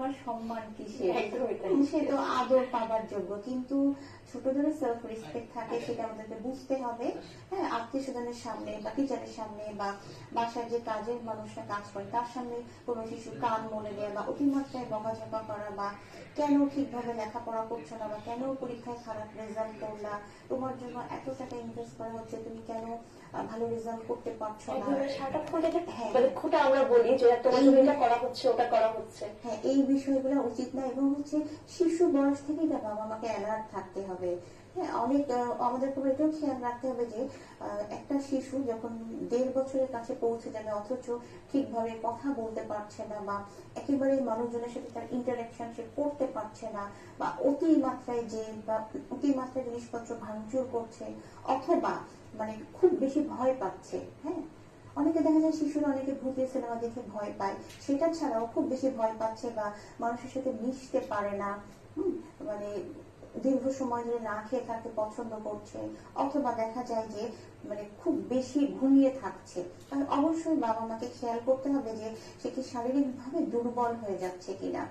আমার সম্মান কিসে, একদমই তাই। সে তো আদর পাবার যোগ্য। কিন্তু ছোট ধরে সেলফ রেসপেক্ট থাকে, সেটা আমাদেরকে বুঝতে হবে। হ্যাঁ, আত্মীয় স্বজনের সামনে বা টিচারের সামনে বা বাসায় যে কাজের মানুষরা কাজ করে তার সামনে কোনো শিশু কান মলে দেয়া বা অতিমাত্রায় বকাঝকা করা বা কেন ঠিকভাবে লেখাপড়া করছো না বা কেন পরীক্ষায় খারাপ রেজাল্ট করলা, তোমার জন্য এত টাকা ইনভেস্ট করা হচ্ছে, তুমি কেন ভালো রেজাল্ট করতে পারছো না। সারাক্ষণ এটা হ্যাঁ, মানে খোটা আমরা বলি যে তোমার জন্য এটা করা হচ্ছে, ওটা করা হচ্ছে। হ্যাঁ, এই বিষয়গুলো উচিত না। এবং হচ্ছে শিশু বয়স থেকেই তার বাবা মাকে অ্যালার্ট থাকতে হবে। হ্যাঁ, অনেক আমাদেরকে এটাও খেয়াল রাখতে হবে যে একটা শিশু যখন 1.5 বছরের কাছে পৌঁছে যাবে অথচ ঠিকভাবে কথা বলতে পারছে না বা একেবারে মানুষজনের সাথে তার ইন্টারাকশন সে করতে পারছে না বা অতিমাত্রায় যে বা অতিমাত্রায় জিনিসপত্র ভাঙচুর করছে অথবা মানে খুব বেশি ভয় পাচ্ছে। হ্যাঁ, অনেকে দেখা যায় শিশুরা অনেকে ভূতের সিনেমা দেখে ভয় পায়, সেটা ছাড়াও খুব বেশি ভয় পাচ্ছে বা মানুষের সাথে মিশতে পারে না, মানে দীর্ঘ সময় ধরে না খেয়ে থাকতে পছন্দ করছে, অথবা দেখা যায় যে মানে খুব বেশি ঘুমিয়ে থাকছে। তাহলে অবশ্যই বাবা মাকে খেয়াল করতে হবে যে সে কি শারীরিক ভাবে দুর্বল হয়ে যাচ্ছে কিনা।